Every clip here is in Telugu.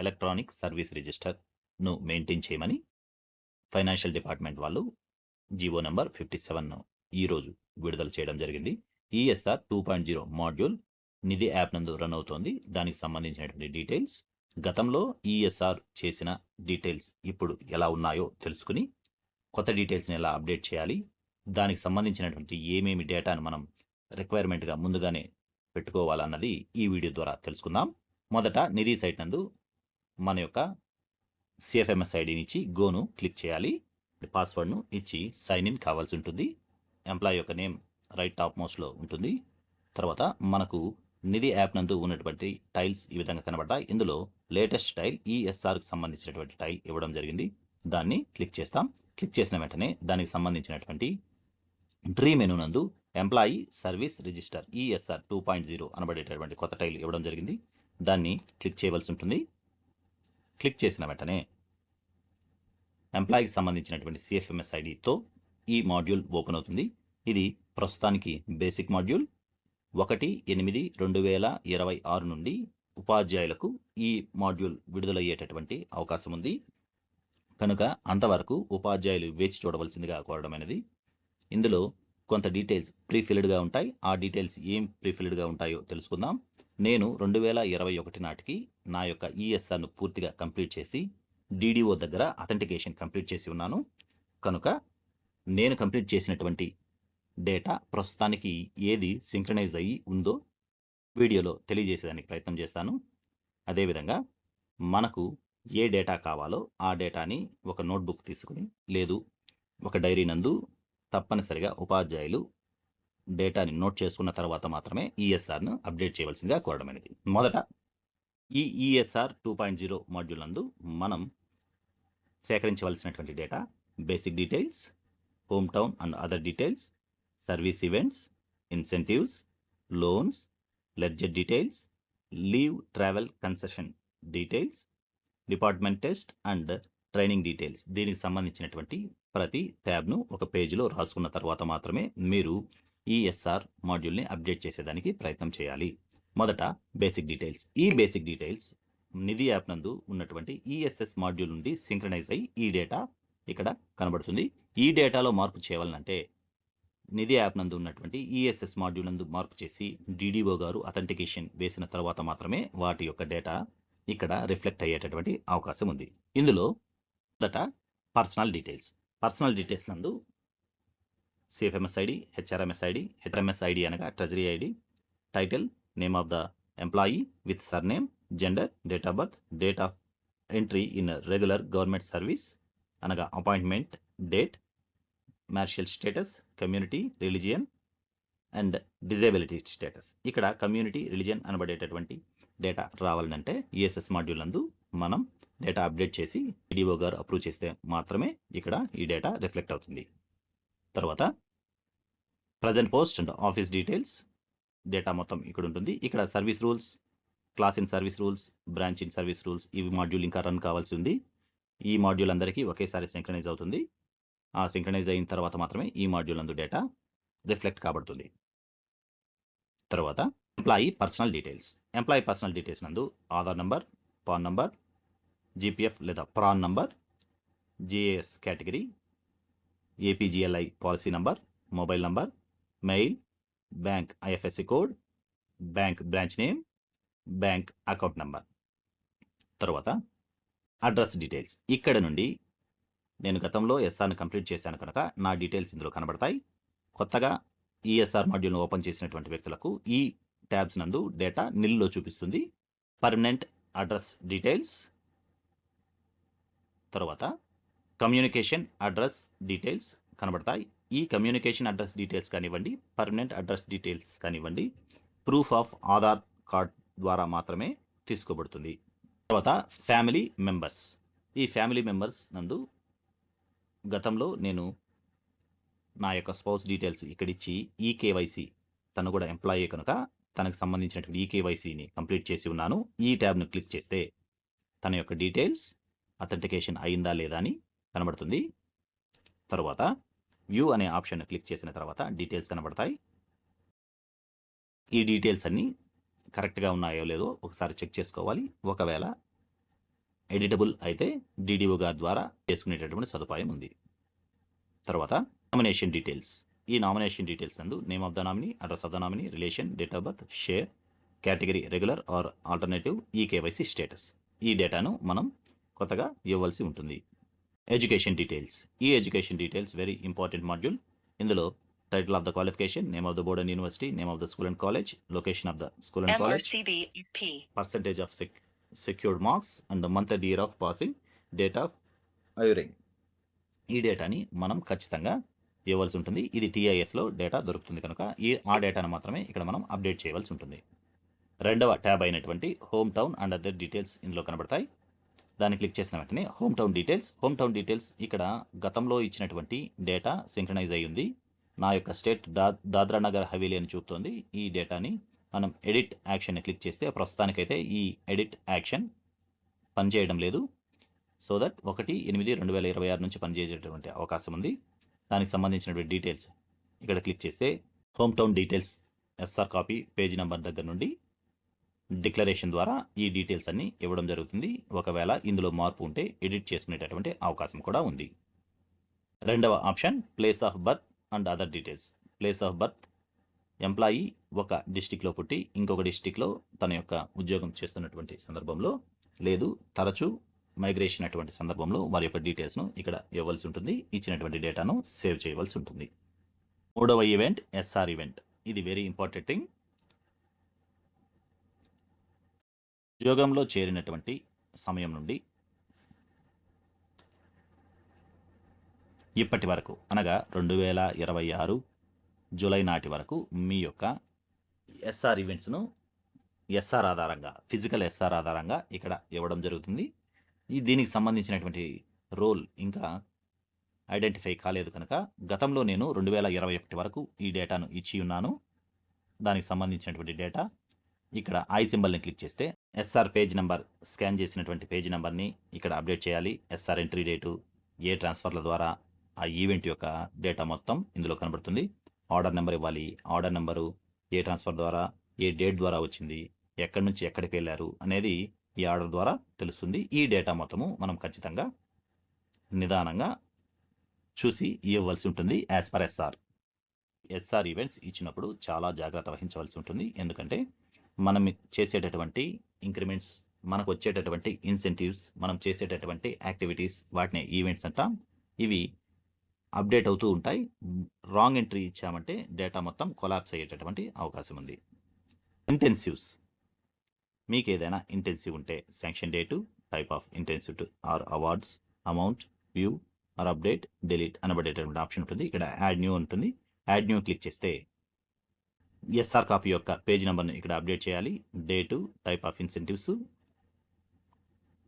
ఎలక్ట్రానిక్ సర్వీస్ రిజిస్టర్ను మెయింటైన్ చేయమని ఫైనాన్షియల్ డిపార్ట్మెంట్ వాళ్ళు జీవో నెంబర్ 57 ఈరోజు విడుదల చేయడం జరిగింది. ఈఎస్ఆర్ 2.0 మాడ్యూల్ నిధి యాప్ నందు రన్ అవుతోంది. దానికి సంబంధించినటువంటి డీటెయిల్స్, గతంలో ఈఎస్ఆర్ చేసిన డీటెయిల్స్ ఇప్పుడు ఎలా ఉన్నాయో తెలుసుకుని కొత్త డీటెయిల్స్ని ఎలా అప్డేట్ చేయాలి, దానికి సంబంధించినటువంటి ఏమేమి డేటాను మనం రిక్వైర్మెంట్గా ముందుగానే పెట్టుకోవాలన్నది ఈ వీడియో ద్వారా తెలుసుకుందాం. మొదట నిధి సైట్ నందు మన యొక్క సిఎఫ్ఎంఎస్ ఐడిని ఇచ్చి గోను క్లిక్ చేయాలి. పాస్వర్డ్ను ఇచ్చి సైన్ ఇన్ కావాల్సి ఉంటుంది. ఎంప్లాయీ యొక్క నేమ్ రైట్ టాప్ మోస్ట్లో ఉంటుంది. తర్వాత మనకు నిధి యాప్ నందు ఉన్నటువంటి టైల్స్ ఈ విధంగా కనబడతాయి. ఇందులో లేటెస్ట్ టైల్ ఈఎస్ఆర్కి సంబంధించినటువంటి టైల్ ఇవ్వడం జరిగింది. దాన్ని క్లిక్ చేస్తాం. క్లిక్ చేసిన వెంటనే దానికి సంబంధించినటువంటి డ్రీ మెనూ నందు ఎంప్లాయీ సర్వీస్ రిజిస్టర్ ఈఎస్ఆర్ 2.0 అనబడేటటువంటి కొత్త టైల్ ఇవ్వడం జరిగింది. దాన్ని క్లిక్ చేయవలసి ఉంటుంది. క్లిక్ చేసిన వెంటనే ఎంప్లాయీకి సంబంధించినటువంటి సిఎఫ్ఎంఎస్ ఐడితో ఈ మాడ్యూల్ ఓపెన్ అవుతుంది. ఇది ప్రస్తుతానికి బేసిక్ మాడ్యూల్. 1/8/2026 నుండి ఉపాధ్యాయులకు ఈ మాడ్యూల్ విడుదలయ్యేటటువంటి అవకాశం ఉంది. కనుక అంతవరకు ఉపాధ్యాయులు వేచి చూడవలసిందిగా కోరడమైనది. ఇందులో కొంత డీటెయిల్స్ ప్రీఫిల్డ్గా ఉంటాయి. ఆ డీటెయిల్స్ ఏం ప్రీఫిల్డ్గా ఉంటాయో తెలుసుకుందాం. నేను 2021 నాటికి నా యొక్క ఈఎస్ఆర్ను పూర్తిగా కంప్లీట్ చేసి డిడిఓ దగ్గర అథెంటికేషన్ కంప్లీట్ చేసి ఉన్నాను. కనుక నేను కంప్లీట్ చేసినటువంటి డేటా ప్రస్తుతానికి ఏది సింక్రనైజ్ అయ్యి ఉందో వీడియోలో తెలియజేసేదానికి ప్రయత్నం చేస్తాను. అదేవిధంగా మనకు ఏ డేటా కావాలో ఆ డేటాని ఒక నోట్బుక్ తీసుకుని లేదు ఒక డైరీ నందు తప్పనిసరిగా ఉపాధ్యాయులు డేటాని నోట్ చేసుకున్న తర్వాత మాత్రమే ఈఎస్ఆర్ను అప్డేట్ చేయవలసిందిగా కోరడమైనది. మొదట ఈ ఈఎస్ఆర్ 2.0 మాడ్యూల్ నందు మనం సేకరించవలసినటువంటి data basic details, home town and other details, service events, incentives, loans, ledger details, leave travel concession details, department test and training details. దీనికి సంబంధించినటువంటి ప్రతి ట్యాబ్ను ఒక పేజీలో రాసుకున్న తర్వాత మాత్రమే మీరు ఈఎస్ఆర్ మాడ్యూల్ని అప్డేట్ చేసేదానికి ప్రయత్నం చేయాలి. మొదట బేసిక్ డీటెయిల్స్. ఈ బేసిక్ డీటెయిల్స్ నిధి యాప్ నందు ఉన్నటువంటి ఈఎస్ఎస్ మాడ్యూల్ నుండి సింక్రనైజ్ అయ్యి ఈ డేటా ఇక్కడ కనబడుతుంది. ఈ డేటాలో మార్పు చేయాలంటే నిధి యాప్ నందు ఉన్నటువంటి ఈఎస్ఎస్ మాడ్యూల్ నందు మార్పు చేసి డిడిఓ గారు అథెంటికేషన్ వేసిన తర్వాత మాత్రమే వాటి యొక్క డేటా ఇక్కడ రిఫ్లెక్ట్ అయ్యేటటువంటి అవకాశం ఉంది. ఇందులో మొదట పర్సనల్ డీటెయిల్స్. పర్సనల్ డీటెయిల్స్ నందు CFMS ID, HRMS ID, HRMS ID అనగా treasury ID, title, name of the employee with surname, gender, date of birth, date of entry in regular government service అనగా appointment date, marital status, community, religion and disability status. ఇక్కడ కమ్యూనిటీ, రిలీజియన్ అనబడేటటువంటి డేటా రావాలంటే ఈఎస్ఎస్ మాడ్యూల్ నందు మనం డేటా అప్డేట్ చేసి డిడిఓ గారు అప్రూవ్ చేస్తే మాత్రమే ఇక్కడ ఈ డేటా రిఫ్లెక్ట్ అవుతుంది. తర్వాత present post and office details data మొత్తం ఇక్కడ ఉంటుంది. ఇక్కడ service rules, class in service rules, branch in service rules, ఇవి మాడ్యూల్ ఇంకా రన్ కావాల్సి ఉంది. ఈ మాడ్యూల్ అందరికీ ఒకేసారి సింక్రనైజ్ అవుతుంది. ఆ సింక్రనైజ్ అయిన తర్వాత మాత్రమే ఈ మాడ్యూల్ నందు డేటా రిఫ్లెక్ట్ కాబడుతుంది. తర్వాత employee personal details. Employee personal details నందు Aadhaar number, PAN number, GPF లేదా PRAN number, GIS category, APGLI policy number, mobile number, mail, bank IFSC code, bank branch name, bank account number. తర్వాత అడ్రస్ డీటెయిల్స్. ఇక్కడ నుండి నేను గతంలో ఎస్ఆర్ను కంప్లీట్ చేశాను కనుక నా డీటెయిల్స్ ఇందులో కనబడతాయి. కొత్తగా ఈఎస్ఆర్ మాడ్యూల్ను ఓపెన్ చేసినటువంటి వ్యక్తులకు ఈ ట్యాబ్స్ నందు డేటా నిల్లో చూపిస్తుంది. పర్మనెంట్ అడ్రస్ డీటెయిల్స్, తర్వాత కమ్యూనికేషన్ అడ్రస్ డీటెయిల్స్ కనబడతాయి. ఈ కమ్యూనికేషన్ అడ్రస్ డీటెయిల్స్ కానివ్వండి, పర్మనెంట్ అడ్రస్ డీటెయిల్స్ కానివ్వండి, ప్రూఫ్ ఆఫ్ ఆధార్ కార్డ్ ద్వారా మాత్రమే తీసుకోబడుతుంది. తర్వాత ఫ్యామిలీ మెంబర్స్. ఈ ఫ్యామిలీ మెంబర్స్ నందు గతంలో నేను నా యొక్క స్పౌస్ డీటెయిల్స్ ఇక్కడిచ్చి ఈకేవైసీ, తను కూడా ఎంప్లాయీ కనుక తనకు సంబంధించినటువంటి ఈకేవైసీని కంప్లీట్ చేసి ఉన్నాను. ఈ ట్యాబ్ను క్లిక్ చేస్తే తన యొక్క డీటెయిల్స్ అథెంటికేషన్ అయిందా లేదా అని కనబడుతుంది. తర్వాత వ్యూ అనే ఆప్షన్ క్లిక్ చేసిన తర్వాత డీటెయిల్స్ కనబడతాయి. ఈ డీటెయిల్స్ అన్నీ కరెక్ట్గా ఉన్నాయో లేదో ఒకసారి చెక్ చేసుకోవాలి. ఒకవేళ ఎడిటబుల్ అయితే డిడిఓ గారి ద్వారా చేసుకునేటటువంటి సదుపాయం ఉంది. తర్వాత నామినేషన్ డీటెయిల్స్. ఈ నామినేషన్ డీటెయిల్స్ నందు name of the nominee, address of the nominee, relation, date of birth, share, category regular or alternative, eKYC status, ఈ డేటాను మనం కొత్తగా ఇవ్వవలసి ఉంటుంది. Education details. ఈ education details very important module. ఇందులో title of the qualification, name of the board and university, name of the school and college, location of the school and college, percentage of secured marks and the month and year of passing, date of ఐరింగ్. ఈ డేటాని మనం ఖచ్చితంగా ఇవ్వవలసి ఉంటుంది. ఇది టీఐఎస్లో డేటా దొరుకుతుంది కనుక ఆ డేటాను మాత్రమే ఇక్కడ మనం అప్డేట్ చేయవలసి ఉంటుంది. రెండవ ట్యాబ్ అయినటువంటి home town and other details ఇందులో కనబడతాయి. దాన్ని క్లిక్ చేసిన వెంటనే home town details. Home town details ఇక్కడ గతంలో ఇచ్చినటువంటి డేటా సింక్రనైజ్ అయి ఉంది. నా యొక్క స్టేట్ దాద్రా నగర్ హవేలీ అని చూపుతోంది. ఈ డేటాని మనం ఎడిట్ యాక్షన్ని క్లిక్ చేస్తే ప్రస్తుతానికైతే ఈ ఎడిట్ యాక్షన్ పనిచేయడం లేదు. సో దట్ 1/8/2026 నుంచి పనిచేసేటటువంటి అవకాశం ఉంది. దానికి సంబంధించినటువంటి డీటెయిల్స్ ఇక్కడ క్లిక్ చేస్తే home town details SR copy page number దగ్గర నుండి డిక్లరేషన్ ద్వారా ఈ డీటెయిల్స్ అన్ని ఇవ్వడం జరుగుతుంది. ఒకవేళ ఇందులో మార్పు ఉంటే ఎడిట్ చేసుకునేటటువంటి అవకాశం కూడా ఉంది. రెండవ option place of birth and other details. Place of birth, employee ఒక డిస్టిక్లో పుట్టి ఇంకొక డిస్టిక్లో తన యొక్క ఉద్యోగం చేస్తున్నటువంటి సందర్భంలో, లేదు తరచూ మైగ్రేషన్ అటువంటి సందర్భంలో వారి యొక్క డీటెయిల్స్ను ఇక్కడ ఇవ్వవలసి ఉంటుంది. ఇచ్చినటువంటి డేటాను సేవ్ చేయవలసి ఉంటుంది. మూడవ ఈవెంట్ ఎస్ఆర్ ఈవెంట్. ఇది వెరీ ఇంపార్టెంట్ థింగ్. ఉద్యోగంలో చేరినటువంటి సమయం నుండి ఇప్పటి వరకు అనగా 2026 జూలై నాటి వరకు మీ యొక్క ఎస్ఆర్ ఈవెంట్స్ను ఎస్ఆర్ ఆధారంగా, ఫిజికల్ ఎస్ఆర్ ఆధారంగా ఇక్కడ ఇవ్వడం జరుగుతుంది. దీనికి సంబంధించినటువంటి రోల్ ఇంకా ఐడెంటిఫై కాలేదు కనుక గతంలో నేను 2021 వరకు ఈ డేటాను ఇచ్చి ఉన్నాను. దానికి సంబంధించినటువంటి డేటా ఇక్కడ ఐ సింబల్ని క్లిక్ చేస్తే ఎస్ఆర్ పేజ్ నెంబర్, స్కాన్ చేసినటువంటి పేజ్ నెంబర్ని ఇక్కడ అప్డేట్ చేయాలి. ఎస్ఆర్ ఎంట్రీ డేటు, ఏ ట్రాన్స్ఫర్ల ద్వారా ఆ ఈవెంట్ యొక్క డేటా మొత్తం ఇందులో కనబడుతుంది. ఆర్డర్ నెంబర్ ఇవ్వాలి. ఆర్డర్ నెంబరు, ఏ ట్రాన్స్ఫర్ ద్వారా, ఏ డేట్ ద్వారా వచ్చింది, ఎక్కడి నుంచి ఎక్కడికి వెళ్ళారు అనేది ఈ ఆర్డర్ ద్వారా తెలుస్తుంది. ఈ డేటా మొత్తము మనం ఖచ్చితంగా నిదానంగా చూసి ఇవ్వవలసి ఉంటుంది. యాజ్ పర్ ఎస్ఆర్ ఈవెంట్స్ ఇచ్చినప్పుడు చాలా జాగ్రత్త వహించవలసి ఉంటుంది. ఎందుకంటే మనం చేసేటటువంటి ఇంక్రిమెంట్స్, మనకు వచ్చేటటువంటి ఇన్సెంటివ్స్, మనం చేసేటటువంటి యాక్టివిటీస్, వాటిని ఈవెంట్స్ అంటాం. ఇవి అప్డేట్ అవుతూ ఉంటాయి. రాంగ్ ఎంట్రీ ఇచ్చామంటే డేటా మొత్తం కొలాప్స్ అయ్యేటటువంటి అవకాశం ఉంది. ఇంటెన్సివ్స్. మీకు ఏదైనా ఇంటెన్సివ్ ఉంటే sanction date, type of incentive or awards, amount, view or update, delete అనబడేటటువంటి ఆప్షన్ ఉంటుంది. ఇక్కడ యాడ్ న్యూ ఉంటుంది. యాడ్ న్యూ క్లిక్ చేస్తే ఎస్ఆర్ కాపీ యొక్క పేజ్ నెంబర్ని ఇక్కడ అప్డేట్ చేయాలి. Date, type of incentives,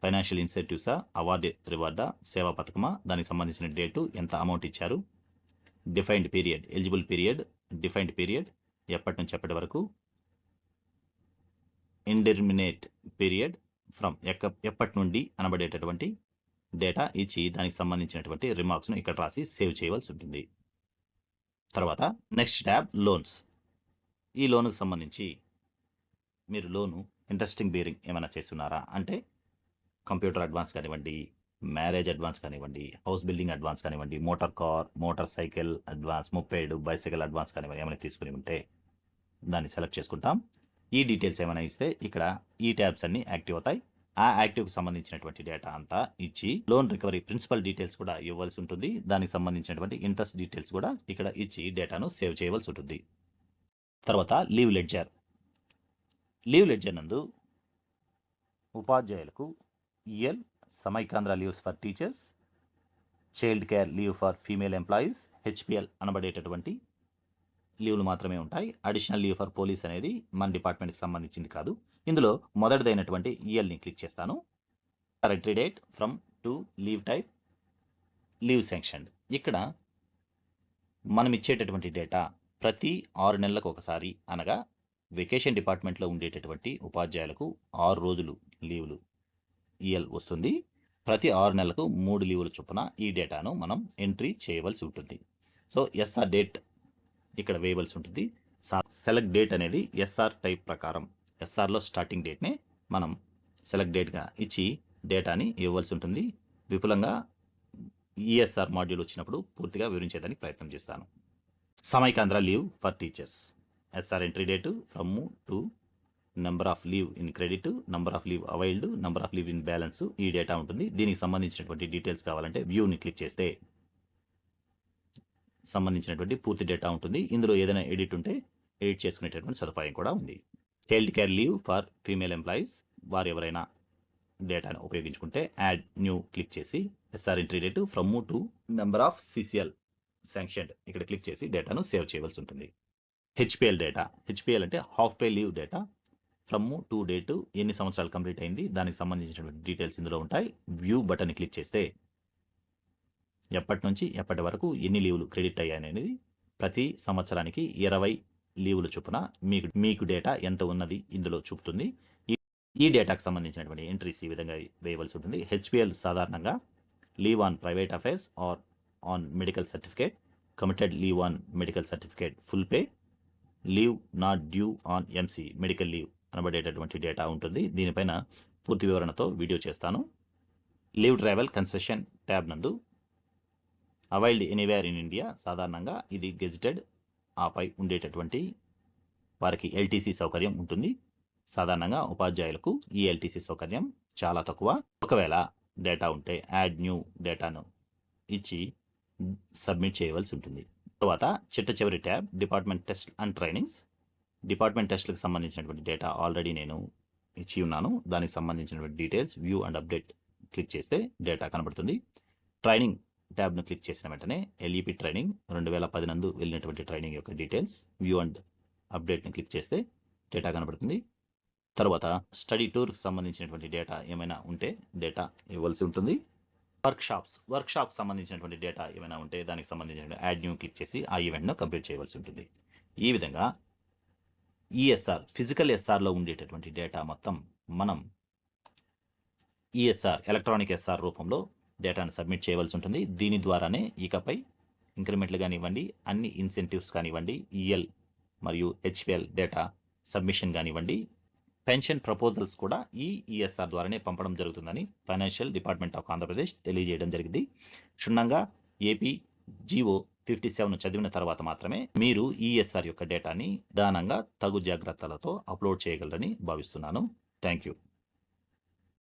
financial ఇన్సెంటివ్సా, అవార్డు రివార్డా, సేవా పథకమా, దానికి సంబంధించిన డేటు, ఎంత అమౌంట్ ఇచ్చారు, defined period, eligible period, defined period ఎప్పటి నుంచి ఎప్పటి వరకు, ఇండెర్మినేట్ పీరియడ్ ఫ్రమ్ ఎప్పటి నుండి అనబడేటటువంటి డేటా ఇచ్చి దానికి సంబంధించినటువంటి రిమార్క్స్ను ఇక్కడ రాసి సేవ్ చేయవలసి ఉంటుంది. తర్వాత నెక్స్ట్ ట్యాబ్ లోన్స్. ఈ లోనుకు సంబంధించి మీరు లోను ఇంట్రెస్టింగ్ బేరింగ్ ఏమైనా చేస్తున్నారా అంటే కంప్యూటర్ అడ్వాన్స్ కానివ్వండి, మ్యారేజ్ అడ్వాన్స్ కానివ్వండి, హౌస్ బిల్డింగ్ అడ్వాన్స్ కానివ్వండి, motorcycle advance, moped, bicycle advance కానివ్వండి, ఏమైనా తీసుకుని ఉంటే దాన్ని సెలెక్ట్ చేసుకుంటాం. ఈ డీటెయిల్స్ ఏమైనా ఇస్తే ఇక్కడ ఈ ట్యాబ్స్ అన్ని యాక్టివ్ అవుతాయి. ఆ యాక్టివ్కి సంబంధించినటువంటి డేటా అంతా ఇచ్చి లోన్ రికవరీ ప్రిన్సిపల్ డీటెయిల్స్ కూడా ఇవ్వాల్సి ఉంటుంది. దానికి సంబంధించినటువంటి ఇంట్రెస్ట్ డీటెయిల్స్ కూడా ఇక్కడ ఇచ్చి డేటాను సేవ్ చేయవలసి ఉంటుంది. తర్వాత లీవ్ లెడ్జర్. లీవ్ లెడ్జర్ నందు ఉపాధ్యాయులకు EL, Samaikyandhra leaves for teachers, child care leave for female employees, HPL అనబడేటటువంటి లీవ్లు మాత్రమే ఉంటాయి. అడిషనల్ లీవ్ ఫర్ పోలీస్ అనేది మన డిపార్ట్మెంట్కి సంబంధించింది కాదు. ఇందులో మొదటిదైనటువంటి ఈఎల్ని క్లిక్ చేస్తాను. Entry date, from, to, leave type, leave sanction. ఇక్కడ మనం ఇచ్చేటటువంటి డేటా ప్రతి 6 నెలలకు ఒకసారి, అనగా వెకేషన్ డిపార్ట్మెంట్లో ఉండేటటువంటి ఉపాధ్యాయులకు 6 రోజులు లీవులు ఈఎల్ వస్తుంది. ప్రతి 6 నెలలకు 3 లీవుల చొప్పున ఈ డేటాను మనం ఎంట్రీ చేయవలసి ఉంటుంది. సో ఎస్ఆర్ డేట్ ఇక్కడ వేయవలసి ఉంటుంది. సెలెక్ట్ డేట్ అనేది ఎస్ఆర్ టైప్ ప్రకారం, ఎస్ఆర్లో స్టార్టింగ్ డేట్నే మనం సెలెక్ట్ డేట్గా ఇచ్చి డేటాని ఇవ్వాల్సి ఉంటుంది. విపులంగా ఈఎస్ఆర్ మాడ్యూల్ వచ్చినప్పుడు పూర్తిగా వివరించేదానికి ప్రయత్నం చేస్తాను. Samaikandhra leave for teachers. SR entry date, from to, number of leave in credit, number of leave availed, number of leave in balance, ఈ డేటా ఉంటుంది. దీనికి సంబంధించినటువంటి డీటెయిల్స్ కావాలంటే వ్యూని క్లిక్ చేస్తే సంబంధించినటువంటి పూర్తి డేటా ఉంటుంది. ఇందులో ఏదైనా ఎడిట్ ఉంటే ఎడిట్ చేసుకునేటటువంటి సదుపాయం కూడా ఉంది. Child care leave for female employees, వారు ఎవరైనా డేటాను ఉపయోగించుకుంటే యాడ్ న్యూ క్లిక్ చేసి SR entry date, from to, number of CCL sanctioned ఇక్కడ క్లిక్ చేసి డేటాను సేవ్ చేయవలసి ఉంటుంది. హెచ్పిఎల్ డేటా, హెచ్పిఎల్ అంటే half pay leave data, from to date, ఎన్ని సంవత్సరాలు కంప్లీట్ అయింది, దానికి సంబంధించినటువంటి డీటెయిల్స్ ఇందులో ఉంటాయి. వ్యూ బటన్ క్లిక్ చేస్తే ఎప్పటి నుంచి ఎప్పటి వరకు ఎన్ని లీవులు క్రెడిట్ అయ్యాయనేది ప్రతి సంవత్సరానికి 20 లీవులు చొప్పున మీకు డేటా ఎంత ఉన్నది ఇందులో చూపుతుంది. ఈ డేటాకు సంబంధించినటువంటి ఎంట్రీస్ ఈ విధంగా వేయవలసి ఉంటుంది. హెచ్పిఎల్ సాధారణంగా leave on private affairs or on medical certificate, committed leave on medical certificate full pay, leave not due on MC medical leave అనబడేటటువంటి డేటా ఉంటుంది. దీనిపైన పూర్తి వివరణతో వీడియో చేస్తాను. లీవ్ ట్రావెల్ కన్సెషన్ ట్యాబ్ నందు అవైల్డ్ ఎనీవేర్ ఇన్ ఇండియా, సాధారణంగా ఇది గెజిటెడ్ ఆపై ఉండేటటువంటి వారికి ఎల్టీసీ సౌకర్యం ఉంటుంది. సాధారణంగా ఉపాధ్యాయులకు ఈ ఎల్టీసీ సౌకర్యం చాలా తక్కువ. ఒకవేళ డేటా ఉంటే యాడ్ న్యూ డేటాను ఇచ్చి సబ్మిట్ చేయవలసి ఉంటుంది. తర్వాత చిట్ట చివరి tab department test and trainings. Department టెస్ట్లకు సంబంధించినటువంటి డేటా ఆల్రెడీ నేను ఇచ్చి ఉన్నాను. దానికి సంబంధించినటువంటి details view and update click చేస్తే డేటా కనబడుతుంది. ట్రైనింగ్ ట్యాబ్ను క్లిక్ చేసిన వెంటనే ఎల్ఈపి ట్రైనింగ్ 2010 నందు వెళ్ళినటువంటి ట్రైనింగ్ యొక్క డీటెయిల్స్ వ్యూ అండ్ అప్డేట్ని క్లిక్ చేస్తే డేటా కనబడుతుంది. తర్వాత స్టడీ టూర్కి సంబంధించినటువంటి డేటా ఏమైనా ఉంటే డేటా ఇవ్వాల్సి ఉంటుంది. వర్క్షాప్ సంబంధించినటువంటి డేటా ఏమైనా ఉంటే దానికి సంబంధించిన యాడ్ న్యూ క్లిక్ చేసి ఆ ఈవెంట్ను కంప్లీట్ చేయవలసి ఉంటుంది. ఈ విధంగా ఈఎస్ఆర్ ఫిజికల్ ఎస్ఆర్లో ఉండేటటువంటి డేటా మొత్తం మనం ఈఎస్ఆర్ ఎలక్ట్రానిక్ ఎస్ఆర్ రూపంలో డేటాను సబ్మిట్ చేయవలసి ఉంటుంది. దీని ద్వారానే ఇకపై ఇంక్రిమెంట్లు కానివ్వండి, అన్ని ఇన్సెంటివ్స్ కానివ్వండి, ఈఎల్ మరియు హెచ్పిఎల్ డేటా సబ్మిషన్ కానివ్వండి, పెన్షన్ ప్రపోజల్స్ కూడా ఈ ఈఎస్ఆర్ ద్వారానే పంపడం జరుగుతుందని ఫైనాన్షియల్ డిపార్ట్మెంట్ ఆఫ్ ఆంధ్రప్రదేశ్ తెలియజేయడం జరిగింది. క్షుణ్ణంగా ఏపీ జీవో 57 చదివిన తర్వాత మాత్రమే మీరు ఈఎస్ఆర్ యొక్క డేటాని దానంగా తగు జాగ్రత్తలతో అప్లోడ్ చేయగలరని భావిస్తున్నాను. Thank you.